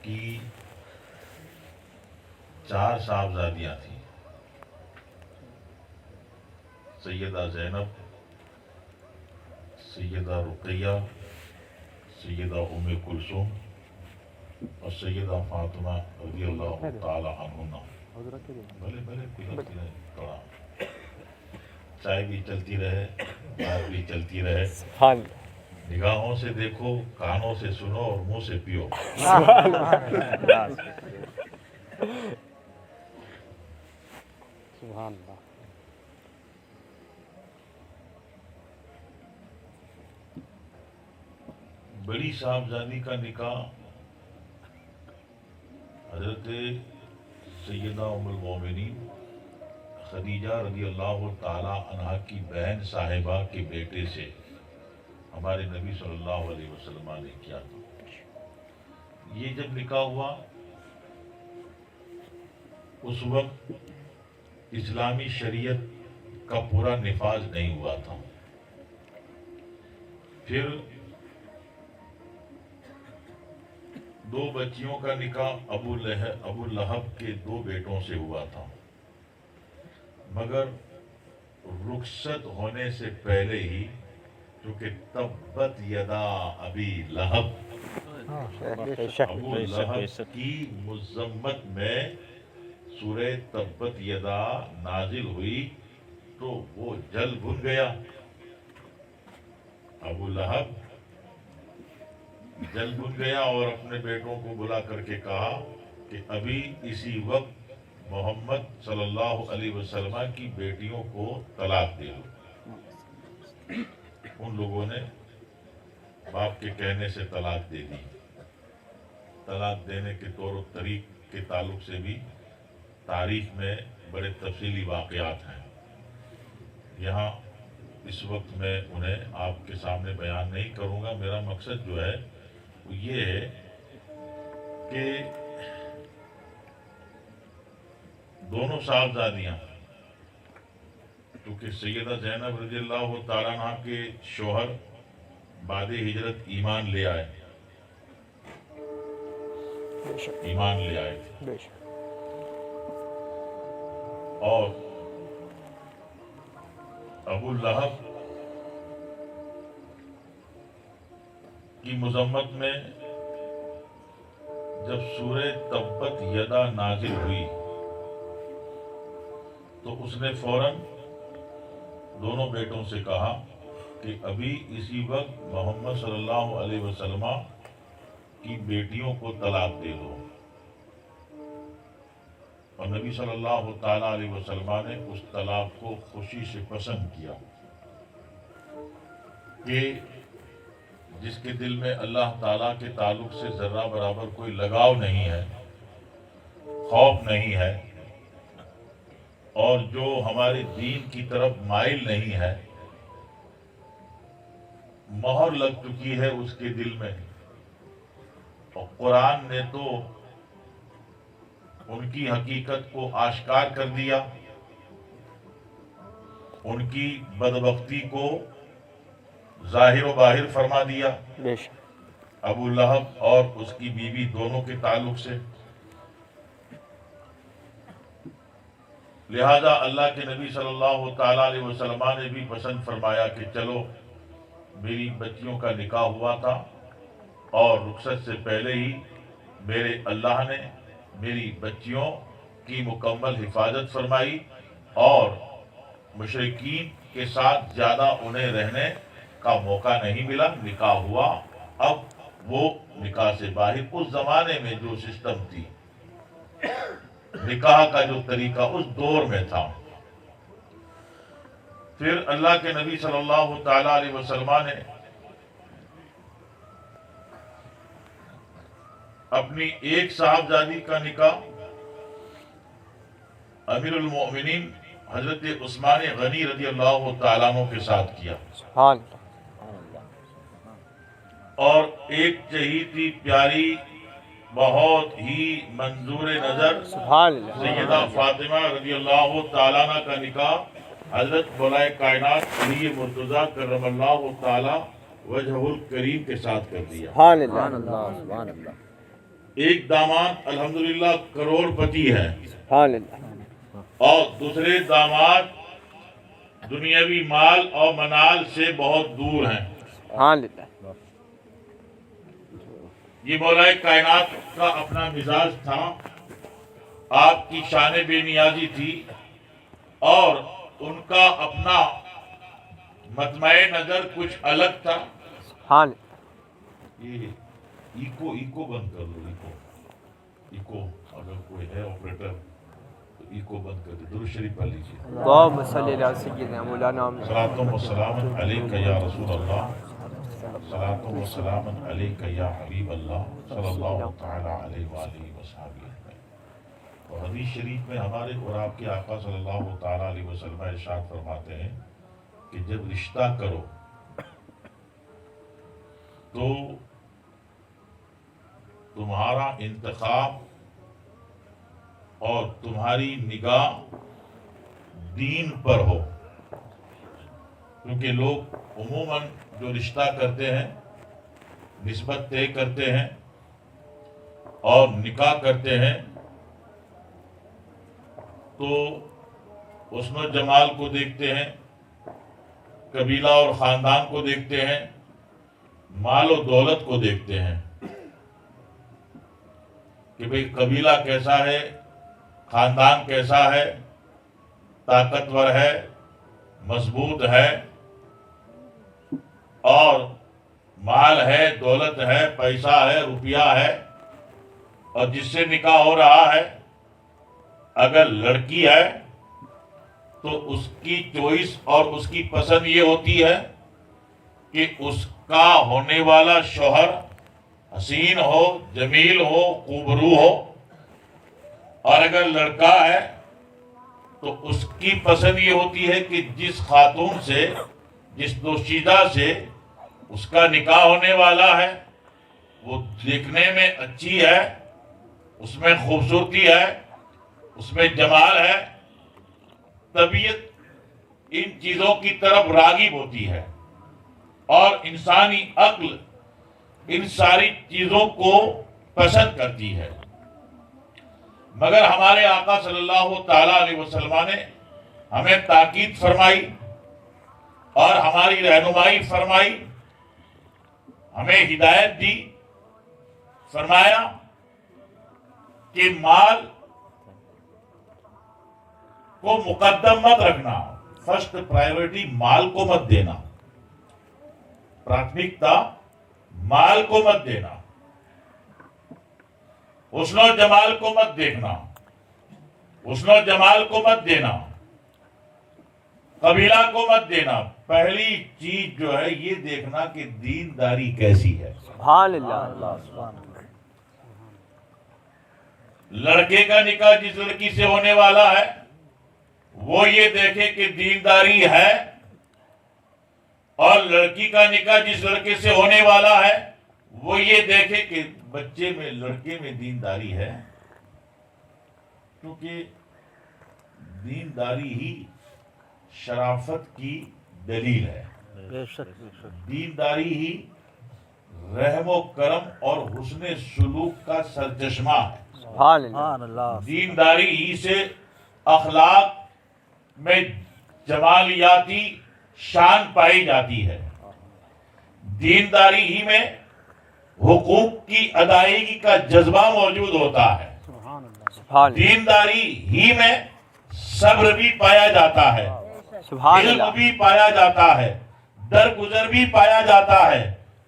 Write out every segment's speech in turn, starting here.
کی 4 صاحبزادیاں تھیں، سیدہ زینب، سیدہ رقیہ، سیدہ ام کلثوم اور سیدہ فاطمہ رضی اللہ تعالی عنہا۔ بھلے بھلے گزرتی رہے تھوڑا، چائے بھی چلتی رہے، بات بھی چلتی رہے، نگاہوں سے دیکھو، کانوں سے سنو اور منہ سے پیو۔ سبحان اللہ۔ بڑی صاحبزادی کا نکاح حضرت سیدہ ام المومنین خدیجہ رضی اللہ تعالی عنہا کی بہن صاحبہ کے بیٹے سے ہمارے نبی صلی اللہ علیہ وسلم نے کیا تھا۔ یہ جب نکاح ہوا اس وقت اسلامی شریعت کا پورا نفاذ نہیں ہوا تھا۔ پھر 2 بچیوں کا نکاح ابو لہب کے 2 بیٹوں سے ہوا تھا، مگر رخصت ہونے سے پہلے ہی، کیونکہ تبت یدا ابی لہب، ابو لہب کی مذمت میں سورہ تبت یدا نازل ہوئی تو وہ جل بھن گیا۔ ابو لہب جل بھن گیا اور اپنے بیٹوں کو بلا کر کے کہا کہ ابھی اسی وقت محمد صلی اللہ علیہ وسلم کی بیٹیوں کو طلاق دے دو۔ ان لوگوں نے باپ کے کہنے سے طلاق دے دی۔ طلاق دینے کے طور و طریق کے تعلق سے بھی تاریخ میں بڑے تفصیلی واقعات ہیں، یہاں اس وقت میں انہیں آپ کے سامنے بیان نہیں کروں گا۔ میرا مقصد جو ہے وہ یہ ہے کہ دونوں صاحبزادیاں، کیونکہ سیدہ زینب رضی اللہ تعالیٰ عنہ کے شوہر بعد ہجرت ایمان لے آئے تھے، اور ابو لہب کی مذمت میں جب سورہ تبت یدا نازل ہوئی تو اس نے فوراً دونوں بیٹوں سے کہا کہ ابھی اسی وقت محمد صلی اللہ علیہ وسلم کی بیٹیوں کو طلاق دے دو، اور نبی صلی اللہ تعالی علیہ وسلم نے اس طلاق کو خوشی سے پسند کیا کہ جس کے دل میں اللہ تعالیٰ کے تعلق سے ذرہ برابر کوئی لگاؤ نہیں ہے، خوف نہیں ہے، اور جو ہمارے دین کی طرف مائل نہیں ہے، مہر لگ چکی ہے اس کے دل میں، اور قرآن نے تو ان کی حقیقت کو آشکار کر دیا، ان کی بدبختی کو ظاہر و باہر فرما دیا ابو لہب اور اس کی بیوی دونوں کے تعلق سے۔ لہذا اللہ کے نبی صلی اللہ تعالیٰ علیہ وسلم نے بھی پسند فرمایا کہ چلو، میری بچیوں کا نکاح ہوا تھا اور رخصت سے پہلے ہی میرے اللہ نے میری بچیوں کی مکمل حفاظت فرمائی اور مشرکین کے ساتھ زیادہ انہیں رہنے کا موقع نہیں ملا، نکاح ہوا۔ اب وہ نکاح سے باہر، اس زمانے میں جو سسٹم تھی، نکاح کا جو طریقہ اس دور میں تھا، پھر اللہ کے نبی صلی اللہ تعالی علیہ وسلم نے اپنی ایک صاحبزادی کا نکاح امیر المؤمنین حضرت عثمان غنی رضی اللہ تعالیٰ عنہ کے ساتھ کیا، اور ایک چہیتی پیاری بہت ہی منظور نظر سیدہ فاطمہ رضی اللہ تعالیٰ عنہ کا نکاح حضرت مولا کائنات علی مرتضیٰ کرم اللہ تعالی وجہ الکریم کے ساتھ کر دیا۔ ایک داماد الحمدللہ کروڑ پتی ہے سبحان اللہ، اور دوسرے داماد دنیاوی مال اور منال سے بہت دور ہیں. سبحان اللہ، یہ مولا کائنات کا اپنا مزاج تھا، آپ کی شان بے نیازی تھی، اور ان کا اپنا مطمع نظر کچھ الگ تھا. سبحان اللہ، یہ ایکو بند کر دو. ایکو اگر کوئی ہے آپریٹر تو ایکو بند کر دو. درود شریف پڑھ لیجیے. اللہم صلی علی سیدنا مولانا صلاۃ و سلام علیک یا رسول اللہ، صلاۃ و سلام علیک یا حبیب اللہ صلی اللہ تعالی علیہ وآلہ وصحبہ. اور حدیث شریف میں ہمارے اور آپ کے آقا صلی اللہ تعالی علیہ وسلم ارشاد فرماتے ہیں کہ جب رشتہ کرو تو تمہارا انتخاب اور تمہاری نگاہ دین پر ہو، کیونکہ لوگ عموماً جو رشتہ کرتے ہیں، نسبت طے کرتے ہیں اور نکاح کرتے ہیں تو حسن و جمال کو دیکھتے ہیں، قبیلہ اور خاندان کو دیکھتے ہیں، مال و دولت کو دیکھتے ہیں کہ بھئی قبیلہ کیسا ہے، خاندان کیسا ہے، طاقتور ہے، مضبوط ہے، اور مال ہے، دولت ہے، پیسہ ہے، روپیہ ہے. اور جس سے نکاح ہو رہا ہے اگر لڑکی ہے تو اس کی چوائس اور اس کی پسند یہ ہوتی ہے کہ اس کا ہونے والا شوہر حسین ہو، جمیل ہو، خوبرو ہو. اور اگر لڑکا ہے تو اس کی پسند یہ ہوتی ہے کہ جس خاتون سے، جس دوشیزہ سے اس کا نکاح ہونے والا ہے وہ دیکھنے میں اچھی ہے، اس میں خوبصورتی ہے، اس میں جمال ہے، طبیعت ان چیزوں کی طرف راغب ہوتی ہے، اور انسانی عقل ان ساری چیزوں کو پسند کرتی ہے. مگر ہمارے آقا صلی اللہ تعالی علیہ وسلم نے ہمیں تاکید فرمائی اور ہماری رہنمائی فرمائی، ہمیں ہدایت دی. فرمایا کہ مال کو مقدم مت رکھنا، فرسٹ پرائیورٹی مال کو مت دینا، پراتھمکتا مال کو مت دینا، حسن و جمال کو مت دیکھنا، حسن و جمال کو مت دینا، قبیلہ کو مت دینا. پہلی چیز جو ہے یہ دیکھنا کہ دینداری کیسی ہے. سبحان اللہ، لڑکے کا نکاح جس لڑکی سے ہونے والا ہے وہ یہ دیکھے کہ دینداری ہے، اور لڑکی کا نکاح جس لڑکے سے ہونے والا ہے وہ یہ دیکھے کہ بچے میں، لڑکے میں دینداری ہے. کیونکہ دینداری ہی شرافت کی دلیل ہے، دینداری ہی رحم و کرم اور حسن سلوک کا سرچشمہ ہے. سبحان اللہ، دینداری ہی سے اخلاق میں جمالیاتی شان پائی جاتی ہے. دینداری ہی میں حقوق کی ادائیگی کا جذبہ موجود ہوتا ہے. سبحان دینداری ہی میں صبر بھی پایا جاتا ہے، سبحان علم اللہ، بھی پایا جاتا ہے، درگزر بھی پایا جاتا ہے،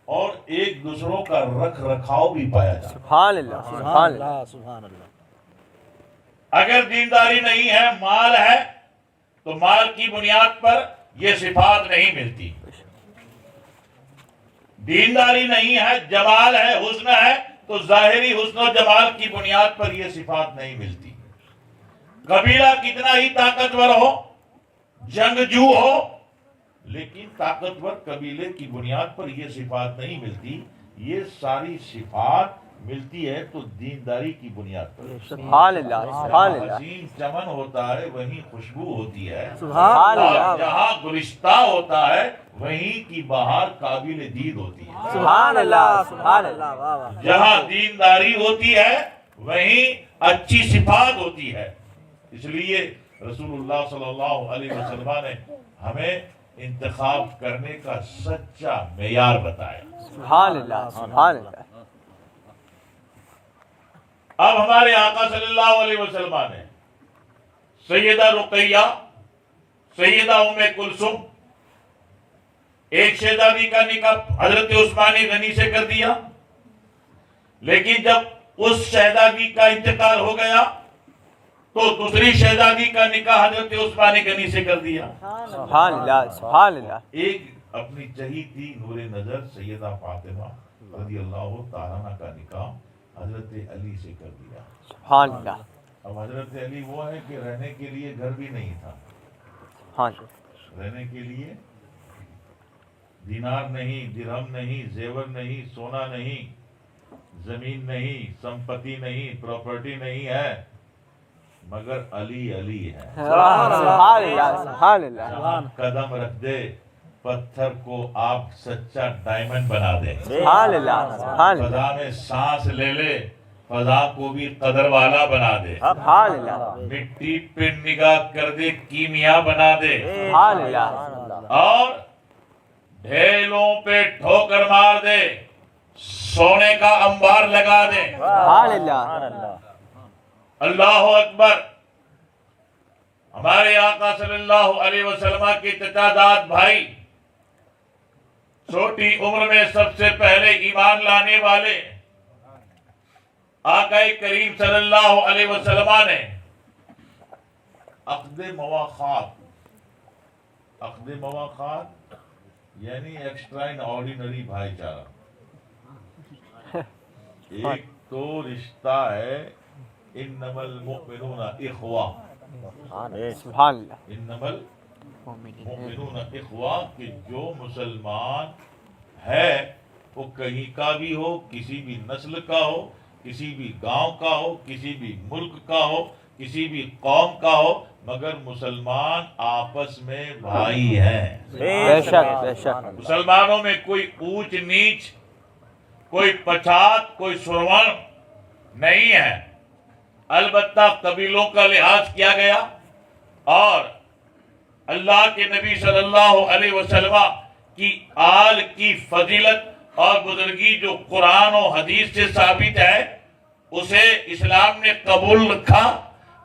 اور ایک دوسروں کا رکھ رکھاؤ بھی پایا جاتا ہے. سبحان اللہ، سبحان اللہ، سبحان اللہ. اگر دینداری نہیں ہے، مال ہے، تو مال کی بنیاد پر یہ صفات نہیں ملتی. دینداری نہیں ہے، جمال ہے، حسن ہے، تو ظاہری حسن و جمال کی بنیاد پر یہ صفات نہیں ملتی. قبیلہ کتنا ہی طاقتور ہو، جنگجو ہو، لیکن طاقتور قبیلے کی بنیاد پر یہ صفات نہیں ملتی. یہ ساری صفات ملتی ہے تو دینداری کی بنیاد پر۔ سبحان اللہ سبحان اللہ حسین چمن ہوتا ہے وہیں خوشبو ہوتی ہے، سبحان اور اللہ جہاں گلستہ ہوتا ہے وہیں کی بہار قابل دید ہوتی ہے۔ سبحان اللہ سبحان اللہ جہاں دینداری ہوتی ہے وہیں اچھی صفات ہوتی ہے۔ اس لیے رسول اللہ صلی اللہ علیہ وسلم نے ہمیں انتخاب کرنے کا سچا معیار بتایا۔ سبحان اللہ سبحان اللہ اب ہمارے آقا صلی اللہ علیہ وسلم نے سیدہ رقیہ، سیدہ ام کلثوم، ایک شہزادی کا نکاح حضرت عثمان غنی سے کر دیا، لیکن جب اس شہزادی کا انتقال ہو گیا تو دوسری شہزادی کا نکاح حضرت عثمان غنی سے کر دیا۔ سبحان اللہ سبحان اللہ ایک اپنی چہیتی نور نظر سیدہ فاطمہ رضی اللہ تعالیٰ عنہ کا نکاح حضرت علی سے کر دیا۔ سبحان اللہ اب حضرت علی وہ ہے کہ رہنے کے لیے گھر بھی نہیں تھا، سبحان رہنے کے لیے دینار نہیں، درہم نہیں، زیور نہیں، سونا نہیں، زمین نہیں، سمپتی نہیں، پراپرٹی نہیں ہے، مگر علی علی ہے۔ سبحان اللہ سبحان اللہ جہاں قدم رکھ دے پتھر کو آپ سچا ڈائمنڈ بنا دے، سبحان اللہ سبحان اللہ فضا میں سانس لے لے فضا کو بھی قدر والا بنا دے، سبحان اللہ مٹی پہ نگاہ کر دے کیمیا بنا دے، سبحان اللہ اور ڈھیلوں پہ ٹھوکر مار دے سونے کا انبار لگا دے۔ سبحان اللہ اللہ اکبر۔ ہمارے آقا صلی اللہ علیہ وسلم کے چچا داد بھائی، چھوٹی عمر میں سب سے پہلے ایمان لانے والے آقا کریم صلی اللہ علیہ وسلم نے عقد مواخات یعنی ایکسٹرا آرڈینری بھائی چارہ، ایک تو رشتہ ہے انما المؤمنون اخوہ، سبحان اللہ انما المؤمنون اخوہ، کہ جو مسلمان ہے وہ کہیں کا بھی ہو، کسی بھی نسل کا ہو، کسی بھی گاؤں کا ہو، کسی بھی ملک کا ہو، کسی بھی قوم کا ہو، مگر مسلمان آپس میں بھائی ہیں۔ بے شک بے شک مسلمانوں میں کوئی اونچ نیچ، کوئی پچھات، کوئی سرون نہیں ہے، البتہ قبیلوں کا لحاظ کیا گیا، اور اللہ کے نبی صلی اللہ علیہ وسلم کی آل کی فضیلت اور بزرگی جو قرآن و حدیث سے ثابت ہے اسے اسلام نے قبول رکھا،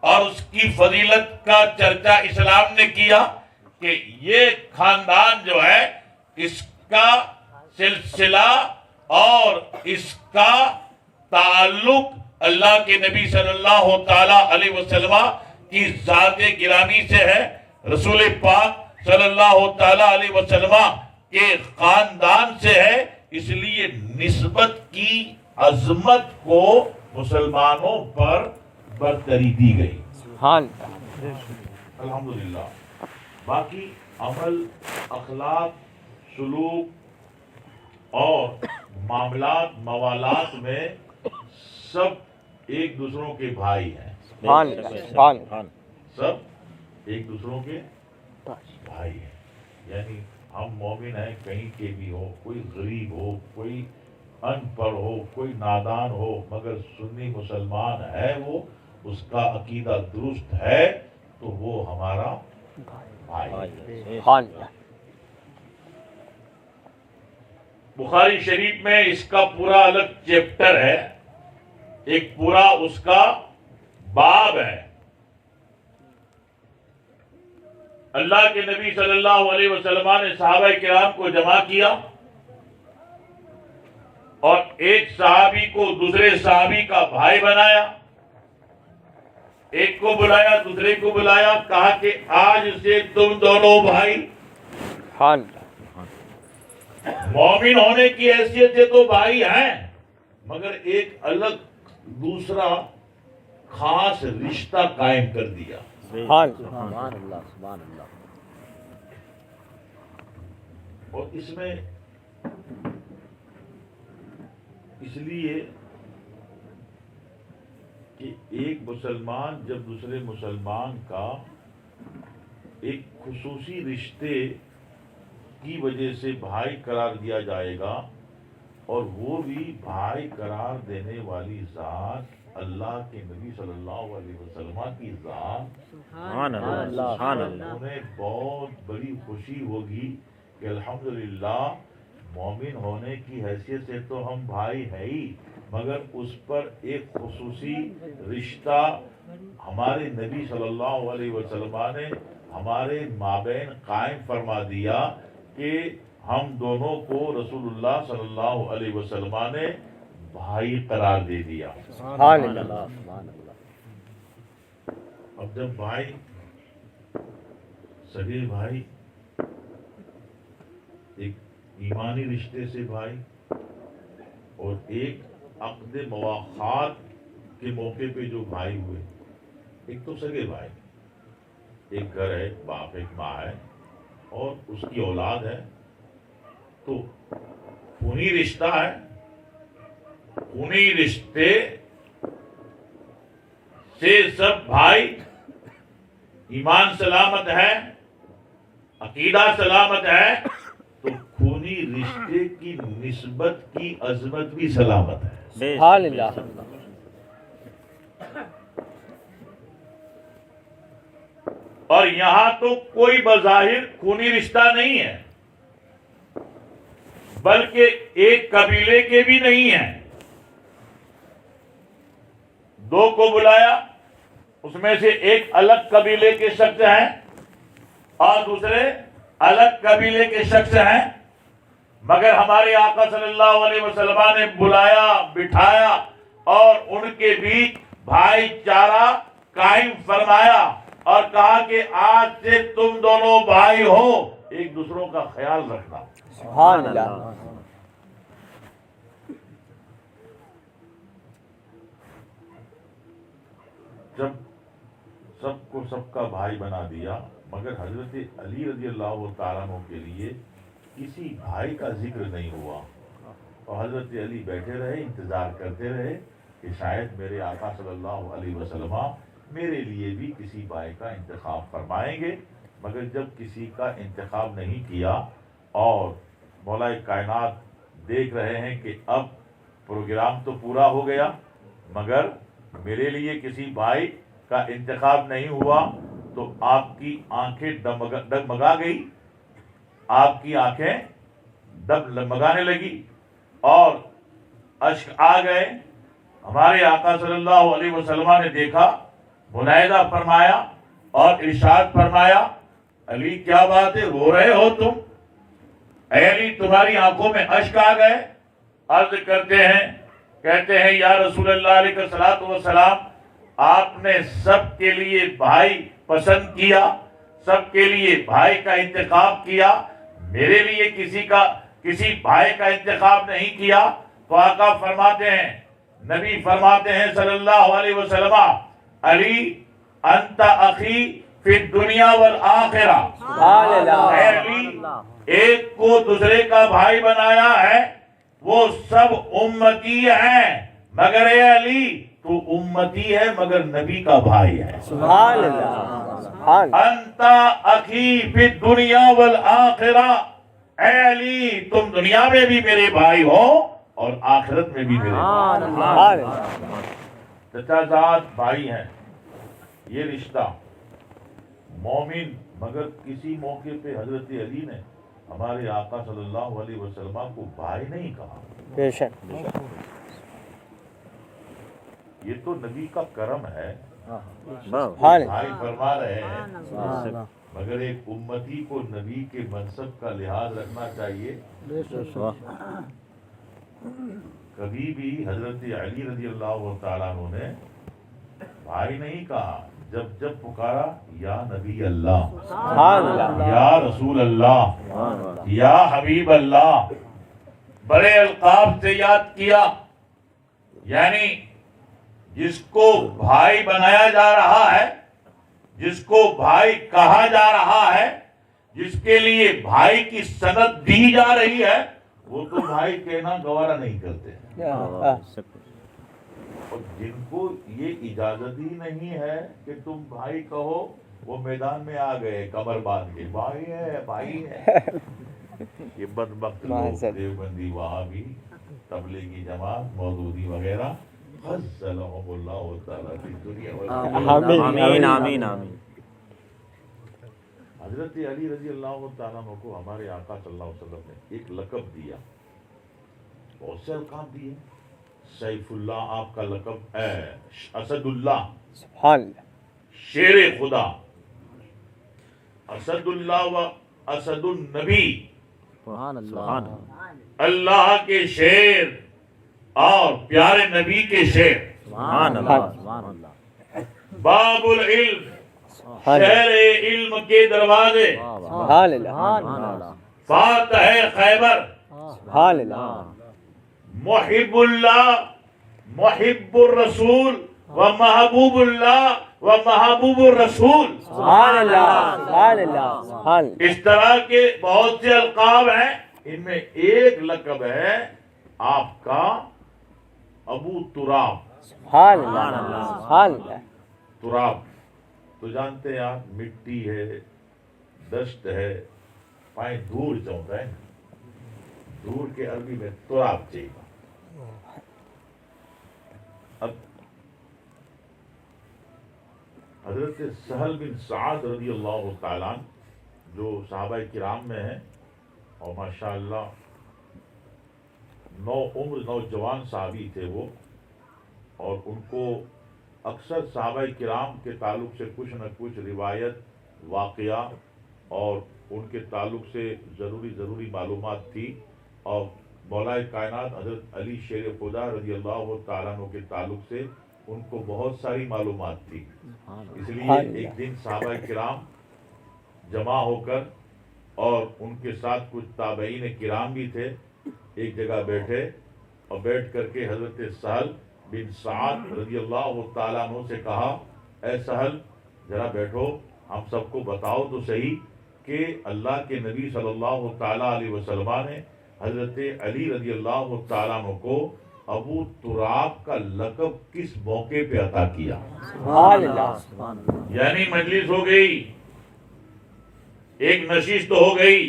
اور اس کی فضیلت کا چرچا اسلام نے کیا کہ یہ خاندان جو ہے اس کا سلسلہ اور اس کا تعلق اللہ کے نبی صلی اللہ تعالی علیہ وسلم کی ذات گرامی سے ہے، رسول پاک صلی اللہ تعالی علیہ وسلم کے خاندان سے ہے، اس لیے نسبت کی عظمت کو مسلمانوں پر برتری دی گئی۔ سبحان الحمدللہ۔ باقی عمل، اخلاق، سلوک اور معاملات موالات میں سب ایک دوسروں کے بھائی ہیں، سبحان اللہ سب ایک دوسروں کے بھائی ہیں، یعنی ہم مومن ہیں کہیں کے بھی ہو، کوئی غریب ہو، کوئی ان پڑھ ہو، کوئی نادان ہو، مگر سنی مسلمان ہے، وہ اس کا عقیدہ درست ہے تو وہ ہمارا بھائی ہے۔ سبحان اللہ بخاری شریف میں اس کا پورا الگ چیپٹر ہے، ایک پورا اس کا باب ہے۔ اللہ کے نبی صلی اللہ علیہ وسلم نے صحابہ کرام کو جمع کیا اور ایک صحابی کو دوسرے صحابی کا بھائی بنایا، ایک کو بلایا دوسرے کو بلایا، کہا کہ آج سے تم دونوں بھائی، سبحان اللہ مومن ہونے کی حیثیت سے تو بھائی ہیں، مگر ایک الگ دوسرا خاص رشتہ قائم کر دیا۔ سبحان اللہ سبحان اللہ۔ اور اس میں اس لیے کہ ایک مسلمان جب دوسرے مسلمان کا ایک خصوصی رشتے کی وجہ سے بھائی قرار دیا جائے گا، اور وہ بھی بھائی قرار دینے والی ذات اللہ کے نبی صلی اللہ علیہ وسلم کی ذات، سبحان اللہ، سبحان اللہ، انہیں بہت بڑی خوشی ہوگی کہ الحمدللہ مومن ہونے کی حیثیت سے تو ہم بھائی ہیں ہی، مگر اس پر ایک خصوصی رشتہ ہمارے نبی صلی اللہ علیہ وسلم نے ہمارے مابین قائم فرما دیا کہ ہم دونوں کو رسول اللہ صلی اللہ علیہ وسلم نے بھائی قرار دے دیا۔ سبحان اللہ، سبحان اللہ۔ اب جب بھائی، سگے بھائی، ایک ایمانی رشتے سے بھائی اور ایک عقد مواخات کے موقع پہ جو بھائی ہوئے، ایک تو سگے بھائی، ایک گھر ہے، ایک باپ ایک ماں ہے اور اس کی اولاد ہے، تو خونی رشتہ ہے۔ خونی رشتے سے سب بھائی، ایمان سلامت ہے، عقیدہ سلامت ہے، تو خونی رشتے کی نسبت کی عظمت بھی سلامت ہے۔ سبحان اللہ، اور یہاں تو کوئی بظاہر خونی رشتہ نہیں ہے، بلکہ ایک قبیلے کے بھی نہیں ہیں۔ دو کو بلایا، اس میں سے ایک الگ قبیلے کے شخص ہیں اور دوسرے الگ قبیلے کے شخص ہیں، مگر ہمارے آقا صلی اللہ علیہ وسلم نے بلایا، بٹھایا اور ان کے بیچ بھائی چارہ قائم فرمایا اور کہا کہ آج سے تم دونوں بھائی ہو، ایک دوسروں کا خیال رکھنا۔ سبحان اللہ، جب سب کو سب کا بھائی بنا دیا، مگر حضرت علی رضی اللہ تعالیٰ عنہ کے لیے کسی بھائی کا ذکر نہیں ہوا، اور حضرت علی بیٹھے رہے، انتظار کرتے رہے کہ شاید میرے آقا صلی اللہ علیہ وسلم میرے لیے بھی کسی بھائی کا انتخاب فرمائیں گے، مگر جب کسی کا انتخاب نہیں کیا اور مولا کائنات دیکھ رہے ہیں کہ اب پروگرام تو پورا ہو گیا مگر میرے لیے کسی بھائی کا انتخاب نہیں ہوا، تو آپ کی آنکھیں ڈگمگا گئی، آپ کی آنکھیں ڈگمگانے لگی اور اشک آ گئے۔ ہمارے آقا صلی اللہ علیہ وسلم نے دیکھا، مناہدہ فرمایا اور ارشاد فرمایا، علی کیا بات ہے، رو رہے ہو تم؟ اے علی تمہاری آنکھوں میں اشک آ گئے؟ عرض کرتے ہیں، کہتے ہیں یا رسول اللہ علیہ الصلوۃ والسلام، آپ نے سب کے لیے بھائی پسند کیا، سب کے لیے بھائی کا انتخاب کیا، میرے لیے کسی بھائی کا انتخاب نہیں کیا۔ تو آقا فرماتے ہیں، نبی فرماتے ہیں صلی اللہ علیہ وسلم، علی انت اخی فی الدنیا والآخرہ، سبحان اللہ، اے علی ایک کو دوسرے کا بھائی بنایا ہے، وہ سب امتی ہیں، مگر اے علی تو امتی ہے مگر نبی کا بھائی ہے۔ سبحان اللہ، سبحان، انت اخی فی الدنیا والآخرہ، اے علی تم دنیا میں بھی میرے بھائی ہو اور آخرت میں بھی میرے بھائی۔ سبحان اللہ، چچا زاد بھائی ہیں، یہ رشتہ مومن، مگر کسی موقع پہ حضرت علی نے ہمارے آقا صلی اللہ علیہ وسلم کو بھائی نہیں کہا۔ بے شک، یہ تو نبی کا کرم ہے، سبحان، بھائی فرما رہے ہیں، مگر ایک امتی کو نبی کے منصب کا لحاظ رکھنا چاہیے۔ کبھی بھی حضرت علی رضی اللہ تعالیٰ عنہ نے بھائی نہیں کہا، جب پکارا یا نبی اللہ، سبحان اللہ، یا رسول اللہ، یا حبیب اللہ، بڑے القاب سے یاد کیا، یعنی جس کو بھائی بنایا جا رہا ہے، جس کو بھائی کہا جا رہا ہے، جس کے لیے بھائی کی سند دی جا رہی ہے، وہ تو بھائی کہنا گوارا نہیں کرتے۔ اور جن کو یہ اجازت ہی نہیں ہے کہ تم بھائی کہو، وہ میدان میں آ گئے کمر باندھ کے، بھائی ہے بھائی ہے۔ یہ بدبخت لوگ دیوبندی، وہابی، تبلیغی جماعت، مودودی وغیرہ، خذلهم اللہ تعالیٰ فی الدنیا والآخرہ۔ آمین آمین آمین۔ حضرت علی رضی اللہ تعالیٰ عنہ کو ہمارے آقا صلی اللہ علیہ وسلم نے ایک لقب دیا، بہت سے القاب دیے۔ سیف اللہ آپ کا لقب ہے، اسد اللہ سبحان اللہ، شیر خدا، اسد اللہ و اسد النبی، سبحان اللہ، اللہ کے شیر اور پیارے نبی کے شیر۔ سبحان اللہ، سبحان اللہ، باب العلم، شہر علم کے دروازے، سبحان اللہ، سبحان اللہ، فاتح خیبر، سبحان اللہ، محب اللہ، محب الرسول و محبوب اللہ و محبوب الرسول۔ سبحان اللہ، سبحان اللہ، سبحان اللہ، اس طرح کے بہت سے القاب ہیں، ان میں ایک لقب ہے آپ کا ابو تراب۔ سبحان اللہ، سبحان اللہ، تراب تو جانتے ہیں آپ، مٹی ہے، دشت ہے، پائیں دھول چونتا ہے، دھول کے عربی میں تراب چاہیے۔ اب حضرت سہل بن سعد رضی اللہ تعالیٰ عنہ، جو صحابہ کرام میں ہیں اور ماشاءاللہ نوجوان صحابی تھے وہ، اور ان کو اکثر صحابہ کرام کے تعلق سے کچھ نہ کچھ روایت، واقعہ اور ان کے تعلق سے ضروری معلومات تھی، اور مولا کائنات حضرت علی شیر خدا رضی اللہ تعالیٰ عنہ کے تعلق سے ان کو بہت ساری معلومات تھی۔ اس لیے ایک دن صحابہ کرام جمع ہو کر، اور ان کے ساتھ کچھ تابعین کرام بھی تھے، ایک جگہ بیٹھے، اور بیٹھ کر کے حضرت سہل بن سعد رضی اللہ تعالیٰ عنہ سے کہا، اے سہل ذرا بیٹھو، ہم سب کو بتاؤ تو صحیح کہ اللہ کے نبی صلی اللہ تعالیٰ علیہ وسلم نے حضرت علی رضی اللہ تعالیٰ عنہ کو ابو تراب کا لقب کس موقع پہ عطا کیا؟ سبحان اللہ، یعنی مجلس ہو گئی، ایک نشست ہو گئی،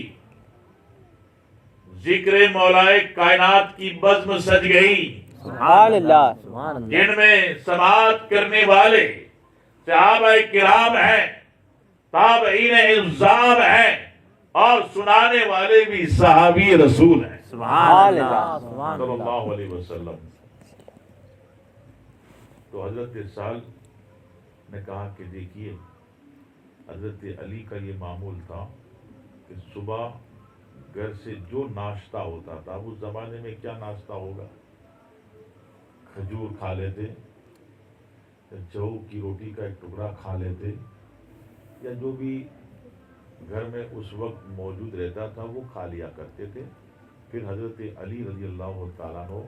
ذکر مولائے کائنات کی بزم سج گئی، سبحان اللہ، سبحان اللہ، جن میں سماعت کرنے والے صحابہ کرام ہیں، تابعین اعظام ہیں، اور سنانے والے بھی صحابی رسول ہیں سبحان اللہ، سبحان صلی اللہ، اللہ علیہ وسلم۔ تو حضرت سہل نے کہا کہ دیکھیے، حضرت علی کا یہ معمول تھا کہ صبح گھر سے جو ناشتہ ہوتا تھا، اس زمانے میں کیا ناشتہ ہوگا، کھجور کھا لیتے، جو کی روٹی کا ایک ٹکڑا کھا لیتے، یا جو بھی گھر میں اس وقت موجود رہتا تھا وہ کھا لیا کرتے تھے۔ پھر حضرت علی رضی اللہ تعالیٰ عنہ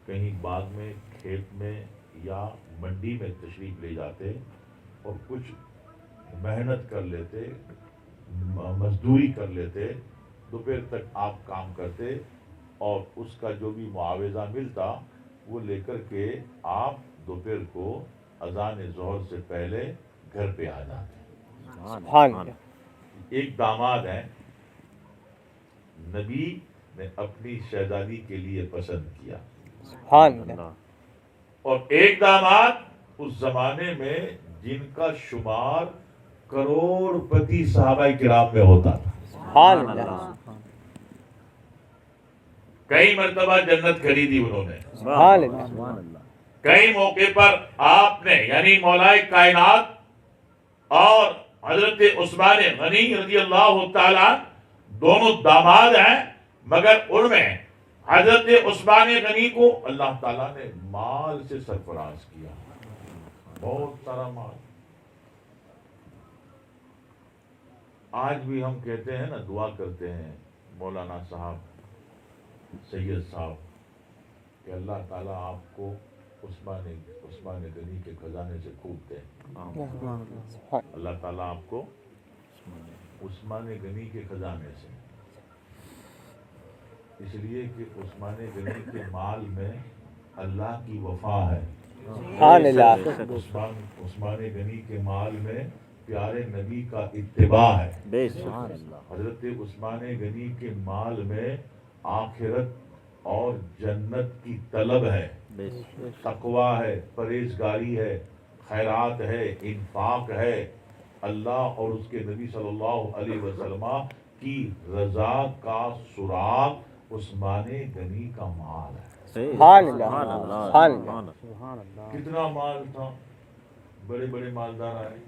کہیں باغ میں، کھیت میں یا منڈی میں تشریف لے جاتے اور کچھ محنت کر لیتے، مزدوری کر لیتے، دوپہر تک آپ کام کرتے، اور اس کا جو بھی معاوضہ ملتا وہ لے کر کے آپ دوپہر کو اذان ظہر سے پہلے گھر پہ آ جاتے۔ سبحان اللہ، ایک داماد ہیں، نبی نے اپنی شہزادی کے لیے پسند کیا، سبحان اللہ، اور ایک داماد اس زمانے میں جن کا شمار کروڑ پتی صحابہ کرام میں ہوتا تھا، سبحان اللہ، کئی مرتبہ جنت خریدی انہوں نے، سبحان اللہ، سبحان اللہ، کئی موقع پر آپ نے یعنی مولائے کائنات اور حضرت عثمان غنی رضی اللہ تعالیٰ دونوں داماد ہیں، مگر ان میں حضرت عثمان غنی کو اللہ تعالیٰ نے مال سے سرفراز کیا، بہت سارا مال۔ آج بھی ہم کہتے ہیں نا، دعا کرتے ہیں مولانا صاحب، سید صاحب، کہ اللہ تعالیٰ آپ کو عثمان غنی کے خزانے سے خوب دے، اللہ تعالیٰ آپ کو عثمان غنی کے خزانے سے، اس لیے کہ عثمان غنی کے مال میں اللہ کی وفا ہے، سبحان اللہ عثمان غنی کے مال میں پیارے نبی کا اتباع ہے. بے سبحان اللہ. حضرت عثمان غنی کے مال میں آخرت اور جنت کی طلب ہے، بے تقوی ہے، پرہیزگاری ہے، خیرات ہے، انفاق ہے. اللہ اور اس کے نبی صلی اللہ علیہ وسلم کی رضا کا سراغ عثمان غنی کا مال ہے. سبحان اللہ سبحان اللہ. سبحان سبحان اللہ. کتنا مال تھا، بڑے بڑے مالدار آئے،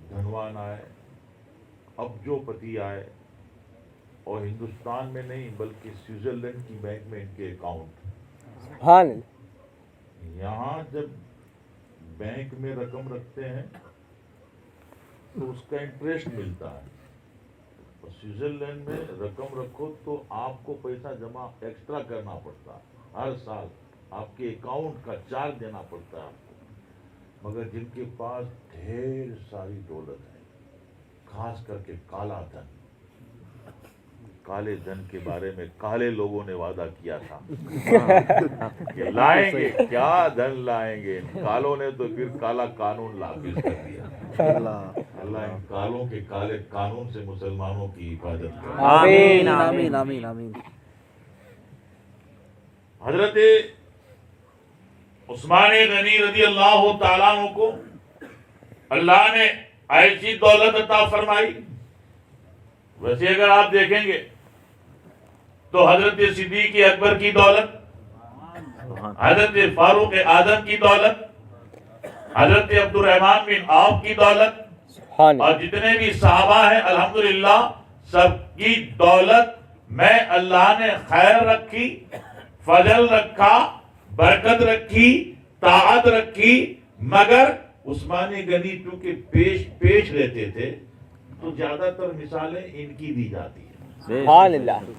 دھنوان آئے، اب جو پتی آئے، اور ہندوستان میں نہیں بلکہ سوئٹزرلینڈ کی بینک میں ان کے اکاؤنٹ. سبحان اللہ یہاں جب بینک میں رقم رکھتے ہیں تو اس کا انٹرسٹ ملتا ہے، اور سوئٹزرلینڈ میں رقم رکھو تو آپ کو پیسہ جمع ایکسٹرا کرنا پڑتا ہے، ہر سال آپ کے اکاؤنٹ کا چارج دینا پڑتا ہے آپ کو. مگر جن کے پاس ڈھیر ساری دولت ہے، خاص کر کے کالا دھن، کالے دھن کے بارے میں کالے لوگوں نے وعدہ کیا تھا کہ لائیں گے، کیا دھن لائیں گے. کالوں نے تو پھر کالا قانون نافذ کر دیا. اللہ ان کالوں کے کالے قانون سے مسلمانوں کی حفاظت کرے. آمین آمین آمین آمین. حضرت عثمان غنی رضی اللہ تعالیٰ عنہ کو اللہ نے ایسی دولت عطا فرمائی. ویسے اگر آپ دیکھیں گے تو حضرت صدیق اکبر کی دولت، حضرت فاروق اعظم کی دولت، حضرت عبد الرحمن بن عوف کی دولت، سبحان اور اللہ جتنے بھی صحابہ ہیں الحمدللہ سب کی دولت میں اللہ نے خیر رکھی، فضل رکھا، برکت رکھی، طاعت رکھی. مگر عثمان غنی چونکہ پیش رہتے تھے تو زیادہ تر مثالیں ان کی دی جاتی ہیں. سبحان اللہ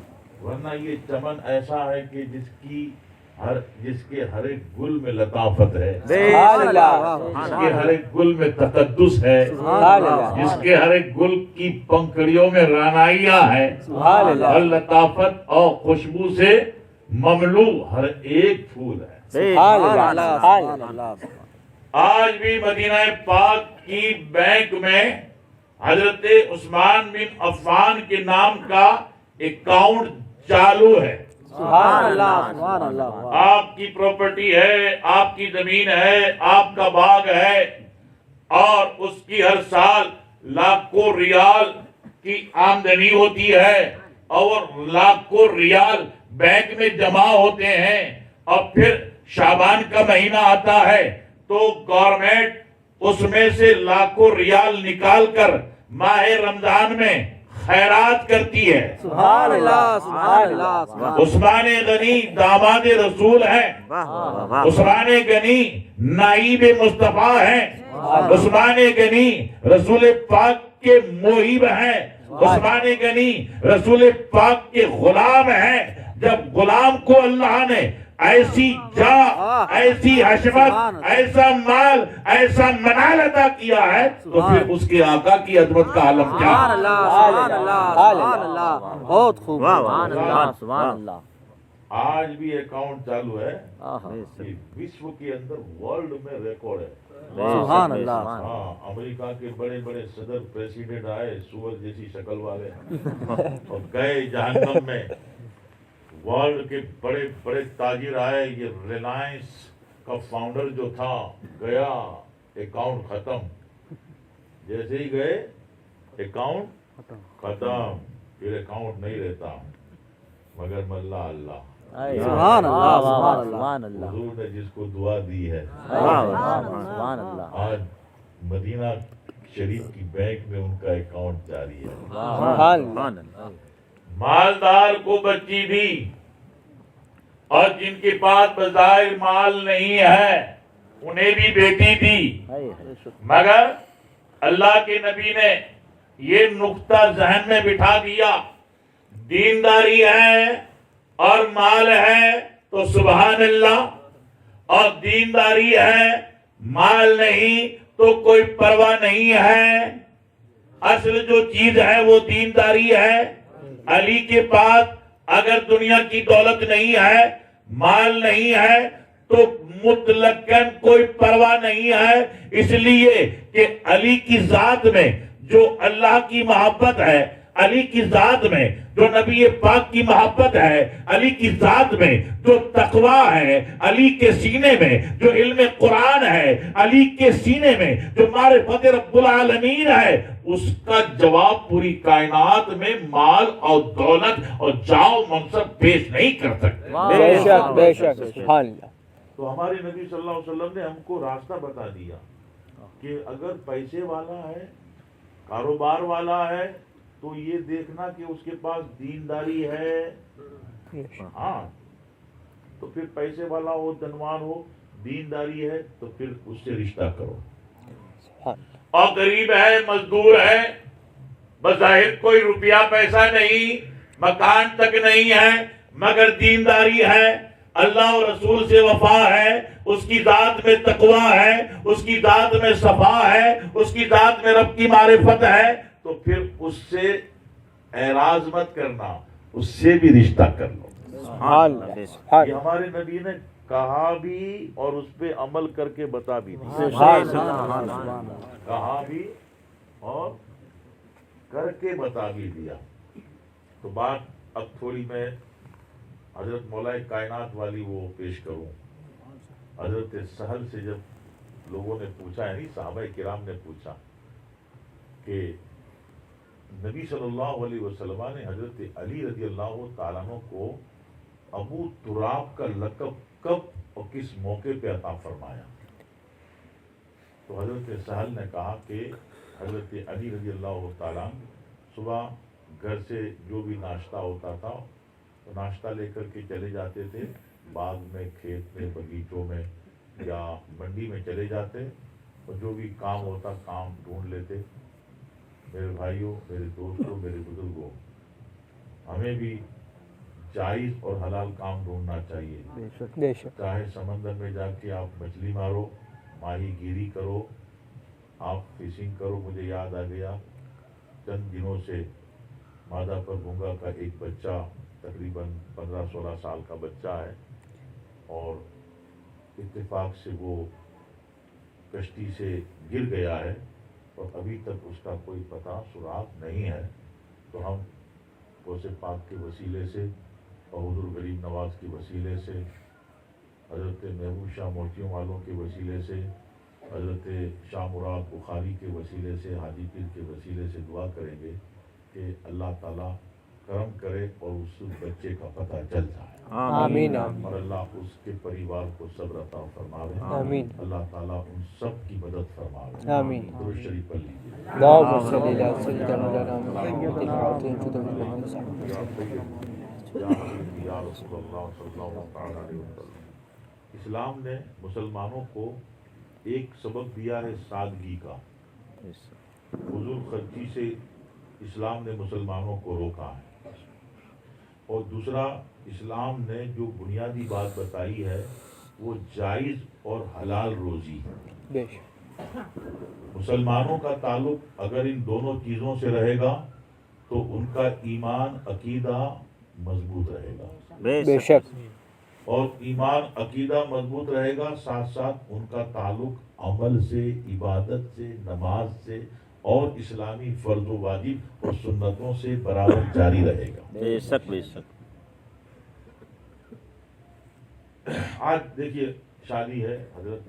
ورنہ یہ چمن ایسا ہے کہ جس کے ہر ایک گل میں لطافت ہے، سبحان اللہ جس کے ہر ایک گل میں تقدس ہے، سبحان اللہ جس کے ہر ایک گل کی پنکھڑیوں میں رعنائیاں ہے، سبحان اللہ اور لطافت اور خوشبو سے مملو ہر ایک پھول ہے. سبحان اللہ سبحان اللہ آج بھی مدینہ پاک کی بینک میں حضرت عثمان بن عفان کے نام کا اکاؤنٹ چالو ہے. سبحان اللہ سبحان اللہ. آپ کی پراپرٹی ہے، آپ کی زمین ہے، آپ کا باغ ہے، اور اس کی ہر سال لاکھوں ریال کی آمدنی ہوتی ہے، اور لاکھوں ریال بینک میں جمع ہوتے ہیں. اور پھر شعبان کا مہینہ آتا ہے تو گورنمنٹ اس میں سے لاکھوں ریال نکال کر ماہ رمضان میں خیرات کرتی ہے. سبحان اللہ سبحان اللہ. عثمان غنی داماد رسول ہیں، عثمان غنی نائب مصطفیٰ ہیں، عثمان غنی رسول پاک کے محب ہیں، عثمان غنی رسول پاک کے غلام ہیں. جب غلام کو اللہ نے ایسی جاں، ایسی حشمت، ایسا مال، ایسا منال عطا کیا ہے تو پھر اس کے آقا کی عظمت کا عالم کیا. سبحان اللہ سبحان اللہ سبحان اللہ. بہت خوب. سبحان اللہ سبحان اللہ. آج بھی اکاؤنٹ چالو ہے، آہا. یہ وشو کے اندر ورلڈ میں ریکارڈ ہے. سبحان اللہ. ہاں، امریکہ کے بڑے بڑے صدر پریسیڈنٹ آئے سور جیسی شکل والے اور گئے جہنم میں. ورلڈ کے بڑے بڑے تاجر آئے. یہ ریلائنس کا فاؤنڈر جو تھا گیا، اکاؤنٹ ختم. جیسے ہی گئے اکاؤنٹ ختم. پھر اکاؤنٹ نہیں رہتا مگر ملا اللہ. سبحان اللہ سبحان اللہ. حضور نے جس کو دعا دی ہے، سبحان اللہ. آج مدینہ شریف کی بینک میں ان کا اکاؤنٹ جاری ہے. سبحان اللہ مالدار کو بچی دی، اور جن کے پاس بظاہر مال نہیں ہے انہیں بھی بیٹی دی. مگر اللہ کے نبی نے یہ نقطہ ذہن میں بٹھا دیا، دینداری ہے اور مال ہے تو سبحان اللہ، اور دینداری ہے مال نہیں تو کوئی پرواہ نہیں ہے. اصل جو چیز ہے وہ دینداری ہے. علی کے پاس اگر دنیا کی دولت نہیں ہے، مال نہیں ہے، تو مطلقاً کوئی پرواہ نہیں ہے، اس لیے کہ علی کی ذات میں جو اللہ کی محبت ہے، علی کی ذات میں جو نبی پاک کی محبت ہے، علی کی ذات میں جو تقوی ہے، علی کے سینے میں جو علم قرآن ہے، علی کے سینے میں جو معرفت رب العالمین ہے، اس کا جواب پوری کائنات میں مال اور دولت اور جاؤ منصب پیش نہیں کر سکتے۔ بے شک بے شک، سبحان اللہ۔ تو ہمارے نبی صلی اللہ علیہ وسلم نے ہم کو راستہ بتا دیا کہ اگر پیسے والا ہے، کاروبار والا ہے، تو یہ دیکھنا کہ اس کے پاس دینداری ہے۔ ہاں، تو پھر پیسے والا ہو، دنوان ہو، دینداری ہے تو پھر اس سے رشتہ کرو۔ اور غریب ہے، مزدور ہے، بظاہر کوئی روپیہ پیسہ نہیں، مکان تک نہیں ہے، مگر دینداری ہے، اللہ اور رسول سے وفا ہے، اس کی ذات میں تقوی ہے، اس کی ذات میں صفا ہے، اس کی ذات میں رب کی معرفت ہے، تو پھر اس سے اعراض مت کرنا، اس سے بھی رشتہ کر لو۔ سبحان اللہ، سبحان یہ اللہ۔ ہمارے نبی نے کہا بھی اور اس پہ عمل کر کے بتا بھی دیا، کہا بھی اور کر کے بتا بھی دیا۔ تو بات اب تھوڑی میں حضرت مولا کائنات والی وہ پیش کروں۔ حضرت سہل سے جب لوگوں نے پوچھا، یعنی صحابہ کرام نے پوچھا کہ نبی صلی اللہ علیہ وسلم نے حضرت علی رضی اللہ تعالیٰ عنہ کو ابو تراب کا لقب کب اور کس موقع پہ عطا فرمایا؟ تو حضرت سہل نے کہا کہ حضرت علی رضی اللہ تعالیٰ صبح گھر سے جو بھی ناشتہ ہوتا تھا تو ناشتہ لے کر کے چلے جاتے تھے، باغ میں، کھیت میں، باغیچوں میں یا منڈی میں چلے جاتے، اور جو بھی کام ہوتا کام ڈھونڈ لیتے۔ میرے بھائیوں، میرے دوستوں، میرے بزرگوں، ہمیں بھی جائز اور حلال کام ڈھونڈنا چاہیے۔ بے شک، چاہے سمندر میں جا کے آپ مچھلی مارو، ماہی گیری کرو، آپ فشنگ کرو۔ مجھے یاد آ گیا چند دنوں سے مادہ پر گنگا کا ایک بچہ، تقریباً 15-16 سال کا بچہ ہے، اور اتفاق سے وہ کشتی سے گر گیا ہے اور ابھی تک اس کا کوئی پتہ سراغ نہیں ہے۔ تو ہم غوث پاک کے وسیلے سے اور حضور غریب نواز کے وسیلے سے، حضرت محبوب شاہ موتیوں والوں کے وسیلے سے، حضرت شاہ مراد بخاری کے وسیلے سے، حاجی پیر کے وسیلے سے دعا کریں گے کہ اللہ تعالیٰ کرم کرے اور اس بچے کا پتہ چل جائے، آمین اور اللہ اس کے پریوار کو صبر عطا فرماوے، آمین، اللہ تعالیٰ ان سب کی مدد فرماوے۔ آمین۔ درود شریف پڑھ لیجیے۔ اللہم صلی علی سیدنا مولانا محمد الفاتح لما یا رسول اللہ صلی اللہ تعالیٰ علیہ وسلم۔ اسلام نے مسلمانوں کو ایک سبق دیا ہے سادگی کا، فضول خرچی سے اسلام نے مسلمانوں کو روکا ہے، اور دوسرا اسلام نے جو بنیادی بات بتائی ہے وہ جائز اور حلال روزی ہے۔ بے شک، مسلمانوں کا تعلق اگر ان دونوں چیزوں سے رہے گا تو ان کا ایمان عقیدہ مضبوط رہے گا، بے شک، اور ایمان عقیدہ مضبوط رہے گا، ساتھ ساتھ ان کا تعلق عمل سے، عبادت سے، نماز سے اور اسلامی فرض و واجب اور سنتوں سے برابر جاری رہے گا۔ بے شک بے شک۔ آج دیکھیے شادی ہے حضرت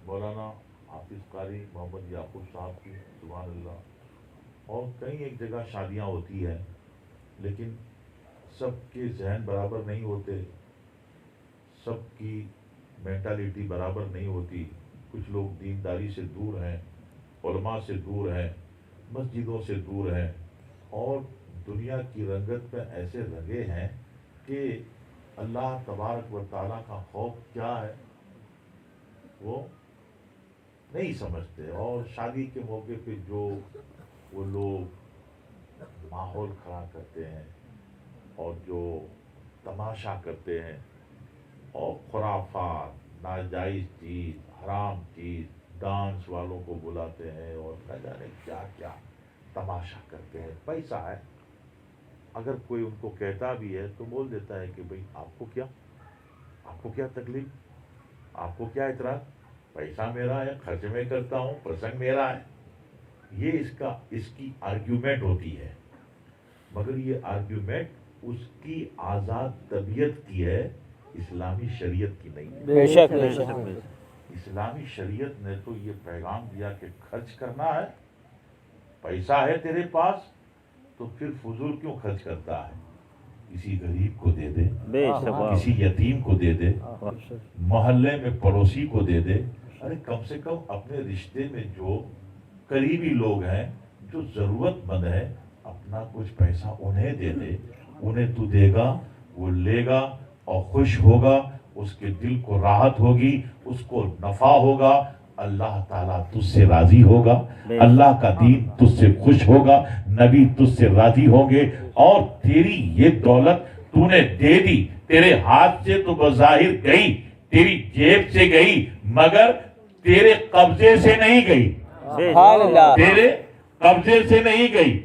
مولانا حافظ قاری محمد یعقوب صاحب کی، سبحان اللہ، اور کئی ایک جگہ شادیاں ہوتی ہیں، لیکن سب کے ذہن برابر نہیں ہوتے، سب کی مینٹالٹی برابر نہیں ہوتی۔ کچھ لوگ دینداری سے دور ہیں، علماء سے دور ہیں، مسجدوں سے دور ہیں، اور دنیا کی رنگت میں ایسے رنگے ہیں کہ اللہ تبارک و تعالیٰ کا خوف کیا ہے وہ نہیں سمجھتے، اور شادی کے موقع پہ جو وہ لوگ ماحول کھڑا کرتے ہیں اور جو تماشا کرتے ہیں اور خرافات، ناجائز چیز، حرام چیز، ڈانس والوں کو بلاتے ہیں اور نہ جانے کیا کیا تماشا کرتے ہیں۔ پیسہ ہے، اگر کوئی ان کو کہتا بھی ہے تو بول دیتا ہے کہ بھئی آپ کو کیا تکلیف، آپ کو کیا اعتراض؟ پیسہ میرا ہے، خرچ میں کرتا ہوں، پرسنگ میرا ہے. یہ اس کی آرگیومنٹ ہوتی ہے، مگر یہ آرگیومنٹ اس کی آزاد طبیعت کی ہے، اسلامی شریعت کی نہیں ہے. بے شک بے شک. اسلامی شریعت نے تو یہ پیغام دیا کہ خرچ کرنا ہے، پیسہ ہے تیرے پاس تو پھر فضول کیوں خرچ کرتا ہے؟ کسی غریب کو دے دے، بے شک. کسی یتیم کو دے دے، محلے میں پڑوسی کو دے دے. ارے کم سے کم اپنے رشتے میں جو قریبی لوگ ہیں، جو ضرورت مند ہے، اپنا کچھ پیسہ انہیں دے دے. انہیں تو دے گا، وہ لے گا اور خوش ہوگا، اس کے دل کو راحت ہوگی، اس کو نفع ہوگا، اللہ تعالیٰ تجھ سے راضی ہوگا، اللہ کا دین تجھ سے خوش ہوگا، نبی تجھ سے راضی ہوں گے. اور تیری یہ دولت تو نے دے دی، تیرے ہاتھ سے تو بظاہر گئی، تیری جیب سے گئی، مگر تیرے قبضے سے نہیں گئی. سبحان اللہ. تیرے قبضے سے نہیں گئی،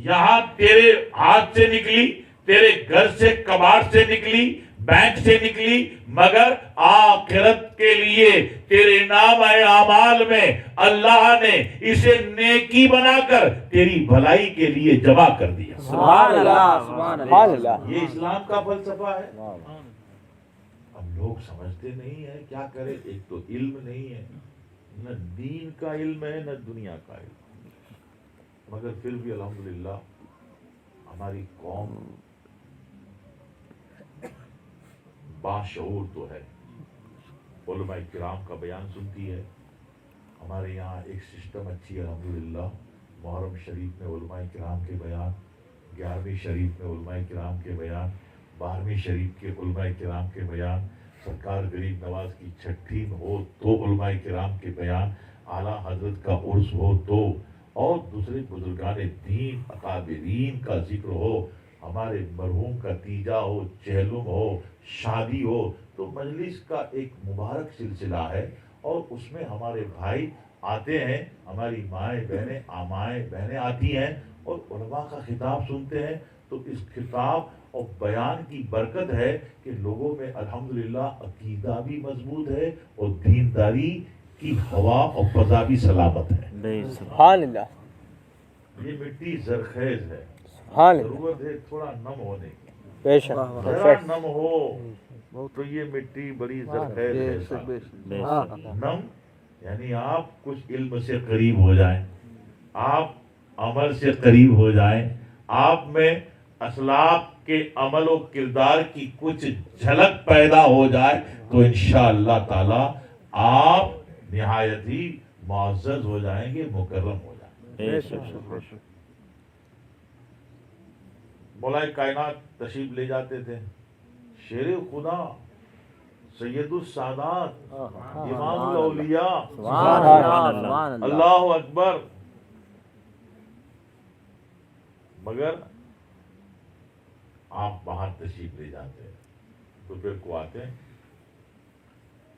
یہاں تیرے ہاتھ سے نکلی، تیرے گھر سے کباڑ سے نکلی، بینک سے نکلی، مگر آخرت کے لیے تیرے نام اعمال میں اللہ نے اسے نیکی بنا کر تیری بھلائی کے لیے جمع کر دیا. سبحان اللہ. سبحان اللہ. یہ اسلام کا فلسفہ ہے. اب لوگ سمجھتے نہیں ہیں، کیا کرے؟ ایک تو علم نہیں ہے، نہ دین کا علم ہے، نہ دنیا کا علم، مگر پھر بھی الحمدللہ ہماری قوم باشعور تو ہے، علماء کرام کا بیان سنتی ہے. ہمارے یہاں ایک سسٹم اچھی ہے الحمدللہ. محرم شریف میں علماء کرام کے بیان، 11ویں شریف میں علماء کرام کے بیان، 12ویں شریف کے علماء کرام کے بیان، سرکار غریب نواز کی چھٹی میں ہو تو علماء کرام کے بیان، اعلیٰ حضرت کا عرس ہو تو، اور دوسرے بزرگان دین اکابرین کا ذکر ہو، ہمارے مرحوم کا تیجا ہو، چہلم ہو، شادی ہو، تو مجلس کا ایک مبارک سلسلہ ہے. اور اس میں ہمارے بھائی آتے ہیں، ہماری مائیں بہنیں آتی ہیں اور علماء کا خطاب سنتے ہیں. تو اس خطاب اور بیان کی برکت ہے کہ لوگوں میں الحمدللہ عقیدہ بھی مضبوط ہے اور دینداری کی ہوا اور فضا بھی سلامت ہے. سبحان اللہ. یہ مٹی زرخیز ہے، سبحان اللہ. ضرورت ہے تھوڑا نم ہونے کی. بے شک ذرا نم ہو تو یہ مٹی بڑی زرخیز ہے. نم یعنی آپ کچھ علم سے قریب ہو جائیں، آپ عمل سے قریب ہو جائیں، آپ میں اسلاف کے عمل و کردار کی کچھ جھلک پیدا ہو جائے تو انشاءاللہ تعالی آپ نہایت ہی معزز ہو جائیں گے، مکرم ہو جائیں گے. مولا کائنات تشریف لے جاتے تھے، شیر خدا، سید السادات، امام الاولیاء، اللہ اکبر. مگر آپ باہر تشریف لے جاتے ہیں، دوپہر کو آتے ہیں،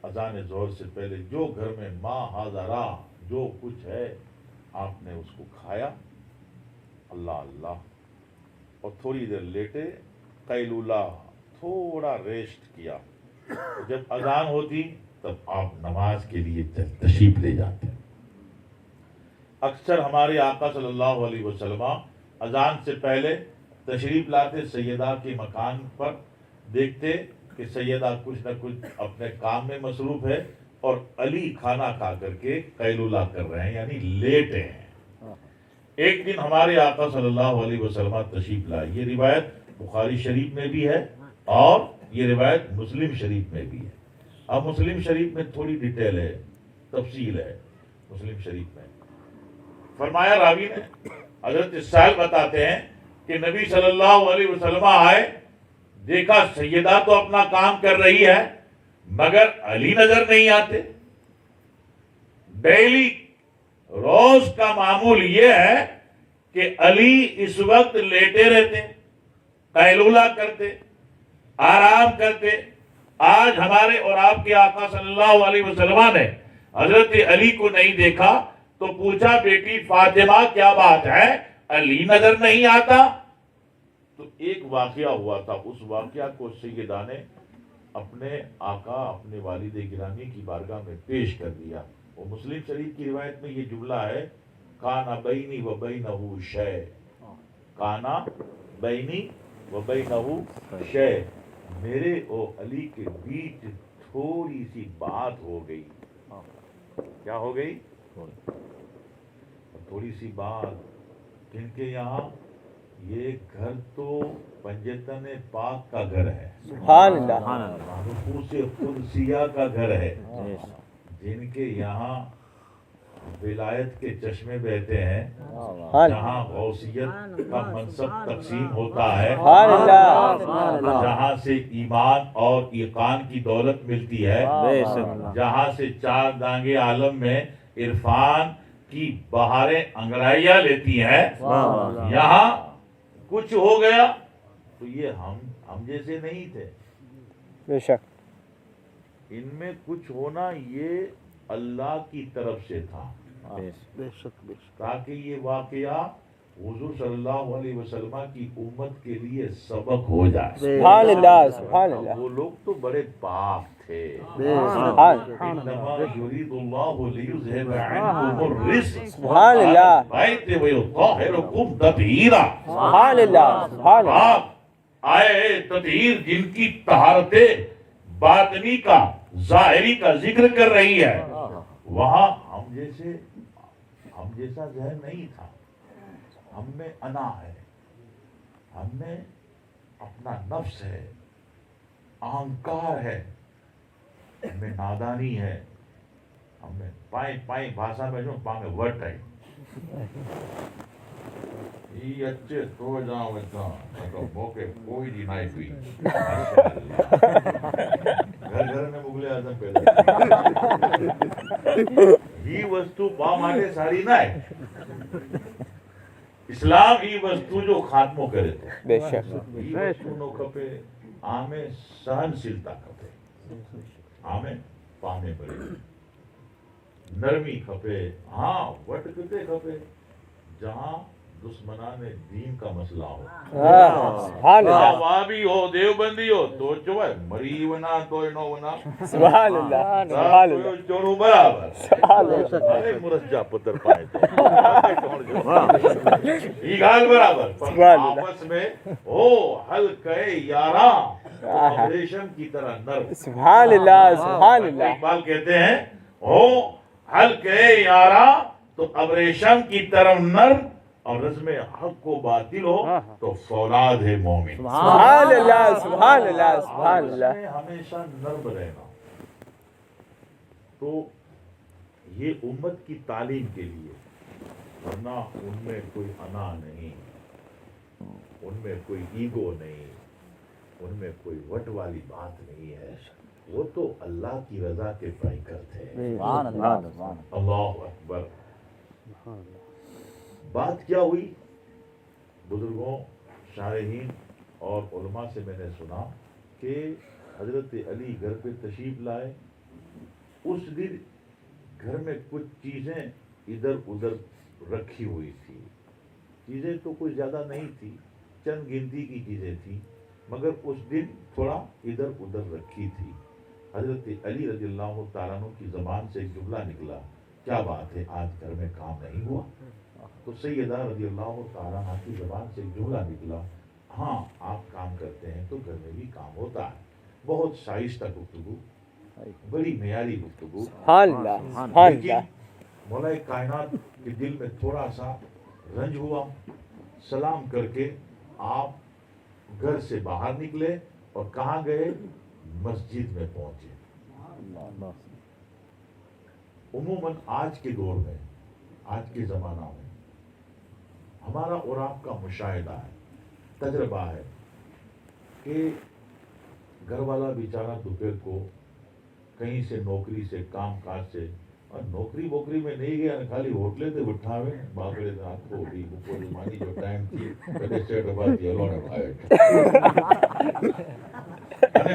اذان ظہر سے پہلے جو گھر میں ما حاضرہ جو کچھ ہے آپ نے اس کو کھایا، اللہ اللہ، اور تھوڑی دیر لیٹے، قیلولہ، تھوڑا ریسٹ کیا. جب اذان ہوتی تب آپ نماز کے لیے تشریف لے جاتے. اکثر ہمارے آقا صلی اللہ علیہ وسلم اذان سے پہلے تشریف لاتے، سیدہ کے مکان پر دیکھتے کہ سیدہ کچھ نہ کچھ اپنے کام میں مصروف ہے اور علی کھانا کھا کر کے قیلولہ کر رہے ہیں، یعنی لیٹے ہیں. ایک دن ہمارے آقا صلی اللہ علیہ وسلم تشریف لائے. یہ روایت بخاری شریف میں بھی ہے اور یہ روایت مسلم شریف میں بھی ہے. اب مسلم شریف میں تھوڑی ڈیٹیل ہے، تفصیل ہے. مسلم شریف میں فرمایا، راوی نے حضرت سائل بتاتے ہیں کہ نبی صلی اللہ علیہ وسلم آئے، دیکھا سیدہ تو اپنا کام کر رہی ہے مگر علی نظر نہیں آتے. ڈیلی روز کا معمول یہ ہے کہ علی اس وقت لیٹے رہتے، قیلولہ کرتے، آرام کرتے. آج ہمارے اور آپ کے آقا صلی اللہ علیہ وسلم نے حضرت علی کو نہیں دیکھا تو پوچھا، بیٹی فاطمہ کیا بات ہے، علی نظر نہیں آتا؟ تو ایک واقعہ ہوا تھا، اس واقعہ کو سیدہ نے اپنے آقا اپنے والد گرامی کی بارگاہ میں پیش کر دیا. وہ مسلم شریف کی روایت میں یہ جملہ ہے کانا بینی و بینہ شے، کانا بینی و بینہ شے، میرے اور علی کے بیچ تھوڑی سی بات ہو گئی. کیا ہو گئی؟ تھوڑی سی بات. کن کے یہاں؟ یہ گھر تو پنجتن پاک کا گھر ہے، سبحان اللہ، نفوس قدسیہ کا گھر ہے، جن کے یہاں ولایت کے چشمے بہتے ہیں، جہاں غوثیت کا منصب تقسیم ہوتا ہے، سبحان اللہ، جہاں سے ایمان اور ایقان کی دولت ملتی ہے، جہاں سے چار دانگے عالم میں عرفان کی بہاریں انگڑائیاں لیتی ہیں، یہاں کچھ ہو گیا تو یہ ہم جیسے نہیں تھے. بے شک، ان میں کچھ ہونا یہ اللہ کی طرف سے تھا، بے شک بے شک. تاکہ یہ واقعہ حضور صلی اللہ علیہ وسلم کی امت کے لیے سبق ہو جائے. سبحان اللہ، سبحان اللہ، وہ لوگ تو بڑے پاک تھے. سبحان انما یرید اللہ لیذھب عنکم الرجس سبحان اللہ، البیت ویطہرکم تطہیرا. سبحان اللہ، سبحان اللہ، آپ آئے تطہیر جن کی طہارت باطنی کا ظاہری کا ذکر کر رہی ہے، وہاں ہم جیسا ذہن نہیں تھا. ہم میں انا ہے، ہم میں اپنا نفس ہے، اہنکار ہے، ہم میں نادانی ہے، ہم میں پائیں بھاشا میں جو پاں میں وٹ ہے. یہ اچھے تو جاؤ بچہ تو موقع کوئی دی نائی ہوئی. گھر میں مغل اعظم پیدا یہ وستو پا ماٹے ساری نہ ہے. اسلام یہ وستو جو خاتمو کرے تو بے شک، یہ وستو نو کھپے آمیں سہنشیلتا کھپے، آمیں پامے بڑے نرمی کھپے. ہاں وٹ کتے کھپے جہاں دشمنان دین کا مسئلہ ہو. سبحان اللہ، وہابی ہو دیوبندی ہو تو جو ہے مری ونا تو نو ونا سبحان اللہ، سبحان اللہ، چورو برابر. سبحان اللہ، ارے مرجا پتر پائے تو یہ گال برابر. سبحان اللہ، آپس میں ہو حلقہ یاراں تو ریشم کی طرح نرم. سبحان اللہ، سبحان اللہ، اقبال کہتے ہیں ہو حلقہ یاراں تو ابریشم کی طرح نرم، اور رزم حق و باطل ہو تو فولاد ہے مومن. سبحان اللہ، سبحان اللہ، سبحان اللہ، ہمیشہ نرم رہنا. تو یہ امت کی تعلیم کے لیے، ورنہ ان میں کوئی انا نہیں، ان میں کوئی ایگو نہیں، ان میں کوئی وٹ والی بات نہیں ہے. وہ تو اللہ کی رضا کے پیکر تھے. سبحان اللہ، سبحان اللہ اکبر. بات کیا ہوئی؟ بزرگوں، شارحین اور علماء سے میں نے سنا کہ حضرت علی گھر پہ تشریف لائے. اس دن گھر میں کچھ چیزیں ادھر ادھر رکھی ہوئی تھی. چیزیں تو کوئی زیادہ نہیں تھی، چند گنتی کی چیزیں تھیں، مگر اس دن تھوڑا ادھر ادھر رکھی تھی. حضرت علی رضی اللہ تعالیٰ عنہ کی زبان سے ایک جملہ نکلا، کیا بات ہے آج گھر میں کام نہیں ہوا؟ تو سیدہ رضی اللہ تعالیٰ عنہ کی زبان سے ایک جملہ نکلا، ہاں آپ کام کرتے ہیں تو گھر میں بھی کام ہوتا ہے. بہت شائستہ گفتگو، بڑی معیاری گفتگو. سبحان اللہ، سبحان اللہ، لیکن مولا کائنات کے دل میں تھوڑا سا رنج ہوا. سلام کر کے آپ گھر سے باہر نکلے اور کہاں گئے؟ مسجد میں پہنچے. عموماً آج کے دور میں، آج کے زمانہ میں ہمارا اور آپ کا مشاہدہ ہے، تجربہ ہے کہ گھر والا بیچارہ دوپہر کو کہیں سے نوکری سے کام کاج سے، اور نوکری ووکری میں نہیں گیا، خالی ہوٹلے تے بٹھا ہوئے باپرے رات کو بھی بپوری مانی جو ٹائم تھی کدے سیٹ بات دی الوڑا بھائی અને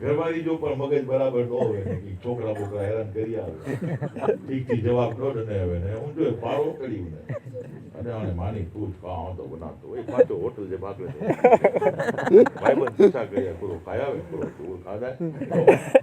ઘરવાળી જો પણ મગજ બરાબર ન હોય ને કે છોકરા બોકરા હેરાન કરી આવે ઠીક થી જવાબ ન દે હવે ને હું જો પારો કર્યું ને અને આને માની તું જ કાં હતો બનાવતો એ પાછો હોટલ જે ભાગલે ભાઈબંધ પૂછા કર્યા કરો ખાયા આવે કરો તું ખાધા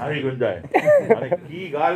આવી ગુંજાય અને કી ગાલ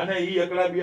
અને ઈ અકડા બી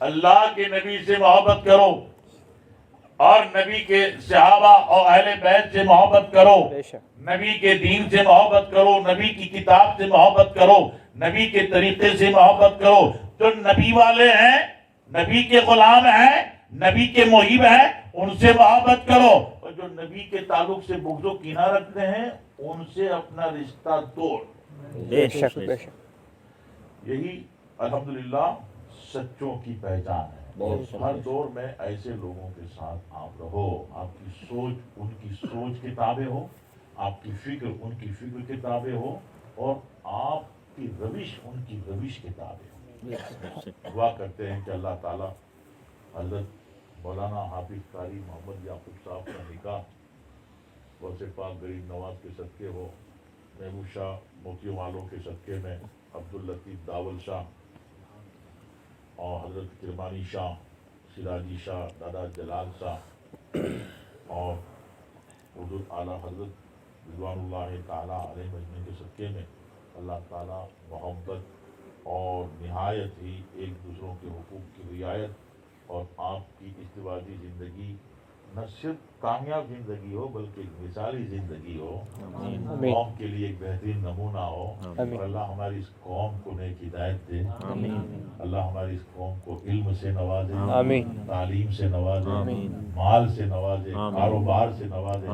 اللہ کے نبی سے محبت کرو اور نبی کے صحابہ اور اہل بیت سے محبت کرو، نبی کے دین سے محبت کرو، نبی کی کتاب سے محبت کرو، نبی کے طریقے سے محبت کرو۔ جو نبی والے ہیں، نبی کے غلام ہیں، نبی کے محب ہیں، ان سے محبت کرو، اور جو نبی کے تعلق سے بغض و کینہ رکھتے ہیں ان سے اپنا رشتہ توڑ۔ بے شک بے شک، یہی الحمدللہ سچوں کی پہچان ہے۔ ہر دور میں ایسے لوگوں کے ساتھ آپ رہو، آپ کی سوچ ان کی سوچ کے تابع ہو، آپ کی فکر ان کی فکر کے تابع ہو، اور آپ کی روش ان کی روش کے تابع ہو۔ دعا کرتے ہیں کہ اللہ تعالیٰ حضرت مولانا حافظ قاری محمد یعقوب صاحب کا نکاح غوث پاک غریب نواز کے صدقے ہو، محبوب شاہ موتیوں والوں کے صدقے میں عبداللطیف داول شاہ اور حضرت کرمانی شاہ، سراجی شاہ، دادا جلال شاہ اور حضور اعلیٰ حضرت رضوان اللہ تعالیٰ علیہ مجمعین کے صدقے میں اللہ تعالیٰ محبت اور نہایت ہی ایک دوسروں کے حقوق کی رعایت اور آپ کی ازدواجی زندگی نہ صرف کامیاب زندگی ہو بلکہ ایک مثالی زندگی ہو، قوم کے لیے ایک بہترین نمونہ ہو، اور اللہ ہماری اس قوم کو نیک ہدایت دے، اللہ ہماری اس قوم کو علم سے نوازے، تعلیم سے نوازے، مال سے نوازے، کاروبار سے نوازے،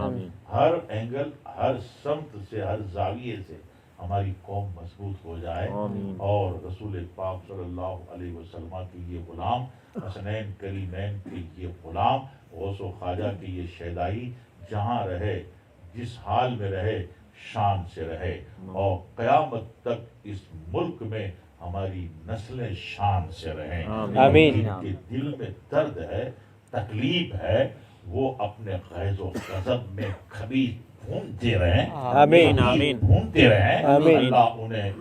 ہر اینگل، ہر سمت سے، ہر زاویے سے ہماری قوم مضبوط ہو جائے، اور رسول پاک صلی اللہ علیہ وسلم کی یہ غلام، حسنین کریمین کے یہ غلام، غوث و خواجہ کی یہ شیدائی جہاں رہے، جس حال میں رہے، شان سے رہے، اور قیامت تک اس ملک میں ہماری نسلیں شان سے رہیں۔ آمین۔ جن کے دل میں درد ہے، تکلیف ہے، وہ اپنے غیظ و غضب میں کبھی ڈھونڈتے رہیں، آمین۔ آمین۔ ڈھونڈتے رہیں، آمین۔ اللہ انہیں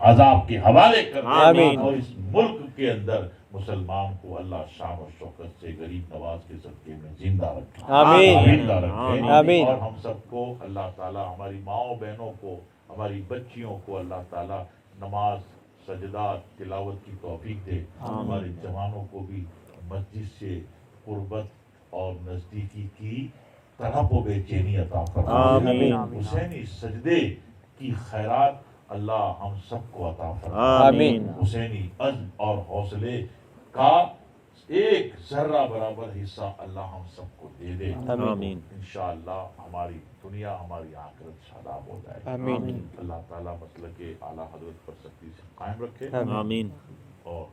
عذاب کے حوالے کر دے، آمین۔ اور اس ملک کے اندر مسلمان کو اللہ شان و شوکت سے غریب نواز کے صدقے میں زندہ رکھے، آمین۔ زندہ رکھے، آمین۔ اور ہم سب کو اللہ تعالیٰ، ہماری ماؤں بہنوں کو، ہماری بچیوں کو اللہ تعالیٰ نماز، سجدات، تلاوت کی توفیق دے، ہمارے جوانوں کو بھی مسجد سے قربت اور نزدیکی کی طلب و بے چینی عطا فرمائے، حسینی سجدے کی خیرات اللہ ہم سب کو عطا فرمائے، آمین۔ حسینی عزم اور حوصلے کا ایک ذرہ برابر حصہ اللہ ہم سب کو دے دے، آمین۔ انشاءاللہ ہماری دنیا، ہماری آخرت شاداب ہو جائے، آمین۔ اللہ تعالیٰ مسلک اعلیٰ حضرت پر سختی سے قائم رکھے، آمین۔ اور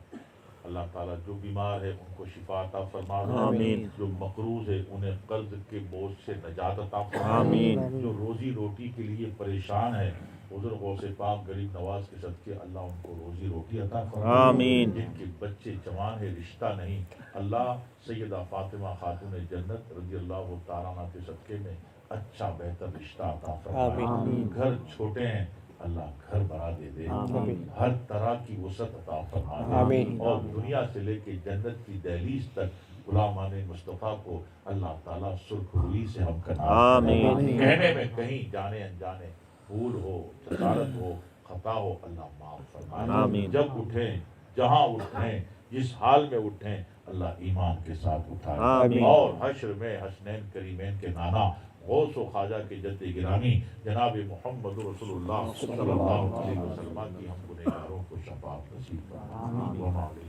اللہ تعالیٰ جو بیمار ہے ان کو شفا عطا فرما دے، آمین۔ جو مقروض ہے انہیں قرض کے بوجھ سے نجات عطا فرما دے، آمین۔ جو روزی روٹی کے لیے پریشان ہے حضور غوث پاک غریب نواز کے صدقے اللہ ان کو روزی روٹی عطا فرما دے، آمین۔ جن کے بچے جوان ہے، رشتہ نہیں، اللہ سیدہ فاطمہ خاتون جنت رضی اللہ تعالیٰ عنہ کے صدقے میں اچھا بہتر رشتہ عطا فرما دے، آمین۔ گھر چھوٹے ہیں اللہ گھر بڑا دے دے، ہر طرح کی وسعت عطا فرما دے، آمین۔ اور دنیا سے لے کے جنت کی دہلیز تک غلامان مصطفیٰ کو اللہ تعالیٰ سرخ روئی سے ہم کا نام آمین۔ کہنے میں کہیں جانے انجانے بھول ہو، جسارت ہو، خطا ہو، اللہ معاف فرمائے، آمین۔ جب اٹھیں، جہاں اٹھیں، جس حال میں اٹھیں، اللہ ایمان کے ساتھ اٹھائے، آمین۔ اور حشر میں حسنین کریمین کے نانا غوث و خواجہ کے جد گرامی جناب محمد رسول اللہ صلی اللہ علیہ وسلم کی ہم گنہگاروں کو شفاعت نصیب فرمائے۔